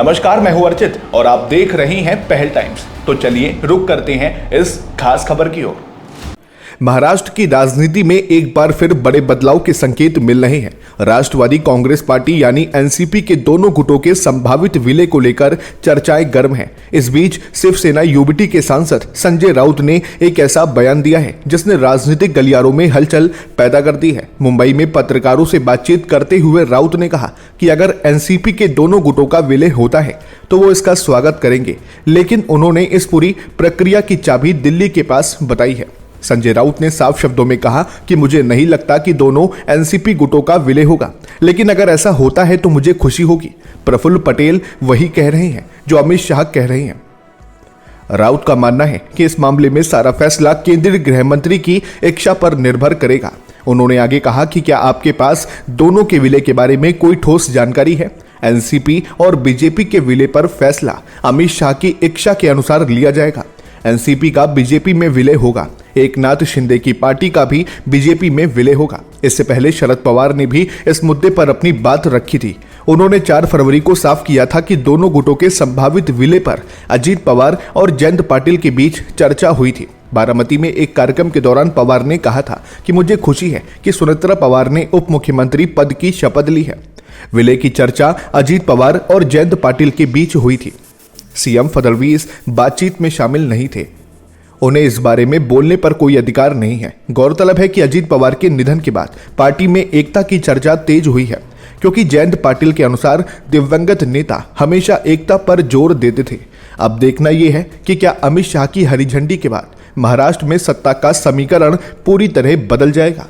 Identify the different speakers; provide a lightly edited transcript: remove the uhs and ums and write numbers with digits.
Speaker 1: नमस्कार, मैं हूं अर्चित और आप देख रहे हैं पहल टाइम्स। तो चलिए रुक करते हैं इस खास खबर की ओर। महाराष्ट्र की राजनीति में एक बार फिर बड़े बदलाव के संकेत मिल रहे हैं। राष्ट्रवादी कांग्रेस पार्टी यानी एनसीपी के दोनों गुटों के संभावित विलय को लेकर चर्चाएं गर्म हैं। इस बीच शिवसेना यूबीटी के सांसद संजय राउत ने एक ऐसा बयान दिया है जिसने राजनीतिक गलियारों में हलचल पैदा कर दी है। मुंबई में पत्रकारों से बातचीत करते हुए राउत ने कहा कि अगर एनसीपी के दोनों गुटों का विलय होता है तो वो इसका स्वागत करेंगे, लेकिन उन्होंने इस पूरी प्रक्रिया की चाबी दिल्ली के पास बताई है। संजय राउत ने साफ शब्दों में कहा कि मुझे नहीं लगता कि दोनों एनसीपी गुटों का विलय होगा, लेकिन अगर ऐसा होता है तो मुझे खुशी होगी। प्रफुल्ल पटेल वही कह रहे हैं जो अमित शाह कह रहे हैं। राउत का मानना है कि इस मामले में सारा फैसला केंद्रीय गृह मंत्री की इच्छा पर निर्भर करेगा। उन्होंने आगे कहा कि क्या आपके पास दोनों के विलय के बारे में कोई ठोस जानकारी है? एनसीपी और बीजेपी के विलय पर फैसला अमित शाह की इच्छा के अनुसार लिया जाएगा। एनसीपी का बीजेपी में विलय होगा, एकनाथ शिंदे की पार्टी का भी बीजेपी में विलय होगा। इससे पहले शरद पवार ने भी इस मुद्दे पर अपनी बात रखी थी। उन्होंने 4 फरवरी को साफ किया था कि दोनों गुटों के संभावित विलय पर अजीत पवार और जयंत पाटिल के बीच चर्चा हुई थी। बारामती में एक कार्यक्रम के दौरान पवार ने कहा था कि मुझे खुशी है कि सुनेत्रा पवार ने उप मुख्यमंत्री पद की शपथ ली है। विलय की चर्चा अजीत पवार और जयंत पाटिल के बीच हुई थी। सीएम फडणवीस बातचीत में शामिल नहीं थे। उन्हें इस बारे में बोलने पर कोई अधिकार नहीं है। गौरतलब है कि अजीत पवार के निधन के बाद पार्टी में एकता की चर्चा तेज हुई है, क्योंकि जयंत पाटिल के अनुसार दिवंगत नेता हमेशा एकता पर जोर देते थे। अब देखना यह है कि क्या अमित शाह की हरी झंडी के बाद महाराष्ट्र में सत्ता का समीकरण पूरी तरह बदल जाएगा।